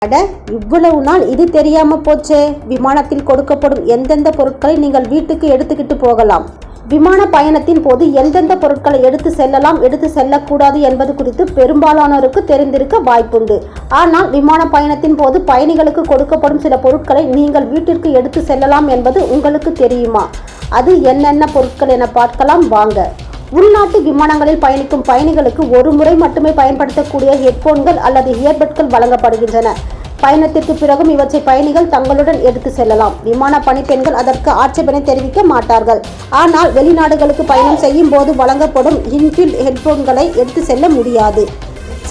அட, இவ்வளவு நாள் இது தெரியாம போச்சே. விமானத்தில் கொடுக்கப்படும் எந்தெந்த பொருட்களை நீங்கள் வீட்டுக்கு எடுத்துக்கிட்டு போகலாம், விமான பயணத்தின் போது எந்தெந்த பொருட்களை எடுத்து செல்லலாம், எடுத்து செல்லக்கூடாது என்பது குறித்து பெரும்பாலானோருக்கு தெரிந்திருக்க வாய்ப்புண்டு. ஆனால் விமான பயணத்தின் போது பயணிகளுக்கு கொடுக்கப்படும் சில பொருட்களை நீங்கள் வீட்டிற்கு எடுத்து செல்லலாம் என்பது உங்களுக்கு தெரியுமா? அது என்னென்ன பொருட்கள் என பார்க்கலாம் வாங்க. உள்நாட்டு விமானங்களில் பயணிக்கும் பயணிகளுக்கு ஒரு முறை மட்டுமே பயன்படுத்தக்கூடிய ஹெட்போன்கள் அல்லது இயர்பட்கள் வழங்கப்படுகின்றன. பயணத்திற்கு பிறகும் இவற்றை பயணிகள் தங்களுடன் எடுத்து செல்லலாம். விமான பணிப்பெண்கள் அதற்கு ஆட்சேபனை தெரிவிக்க மாட்டார்கள். ஆனால் வெளிநாடுகளுக்கு பயணம் செய்யும் போது வழங்கப்படும் இன்பில்ட் ஹெட்போன்களை எடுத்து செல்ல முடியாது.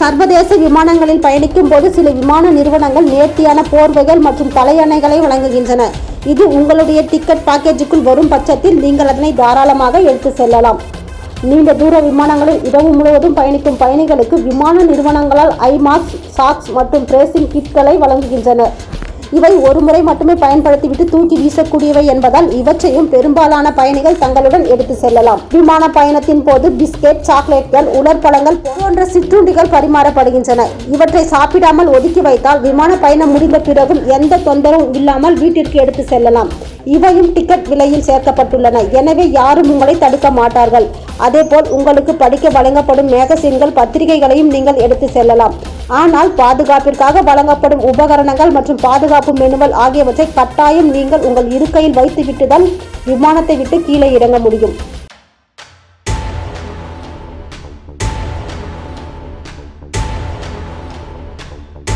சர்வதேச விமானங்களில் பயணிக்கும் போது சில விமான நிறுவனங்கள் நேர்த்தியான போர்வைகள் மற்றும் தலையணைகளை வழங்குகின்றன. இது உங்களுடைய டிக்கெட் பேக்கேஜுக்குள் வரும் பட்சத்தில் நீங்கள் அதனை தாராளமாக எடுத்து செல்லலாம். நீண்ட தூர விமானங்களில் இரவு முழுவதும் பயணிக்கும் பயணிகளுக்கு விமான நிறுவனங்களால் ஐ மாஸ்க், சாக்ஸ் மற்றும் பிரேசிங் கிட்களை வழங்குகின்றன. இவை ஒரு முறை மட்டுமே பயன்படுத்திவிட்டு தூக்கி வீசக்கூடியவை என்பதால் இவற்றையும் பெரும்பாலான பயணிகள் தங்களுடன் எடுத்து செல்லலாம். விமான பயணத்தின் போது பிஸ்கெட், சாக்லேட்கள், உலர்பழங்கள் போன்ற சிற்றுண்டிகள் பரிமாறப்படுகின்றன. இவற்றை சாப்பிடாமல் ஒதுக்கி வைத்தால் விமான பயணம் முடிந்த பிறகும் எந்த தொந்தரவும் இல்லாமல் வீட்டிற்கு எடுத்து செல்லலாம். இவையும் டிக்கெட் விலையில் சேர்க்கப்பட்டுள்ளன. எனவே யாரும் உங்களை தடுக்க மாட்டார்கள். அதேபோல் உங்களுக்கு படிக்க வழங்கப்படும் மேகசின்கள், பத்திரிகைகளையும் நீங்கள் எடுத்து செல்லலாம். ஆனால் பாதுகாப்பிற்காக வழங்கப்படும் உபகரணங்கள் மற்றும் பாதுகாப்பு மெனுவல் ஆகியவற்றை கட்டாயம் நீங்கள் உங்கள் இருக்கையில் வைத்துவிட்டுதான் விமானத்தை விட்டு கீழே இறங்க முடியும்.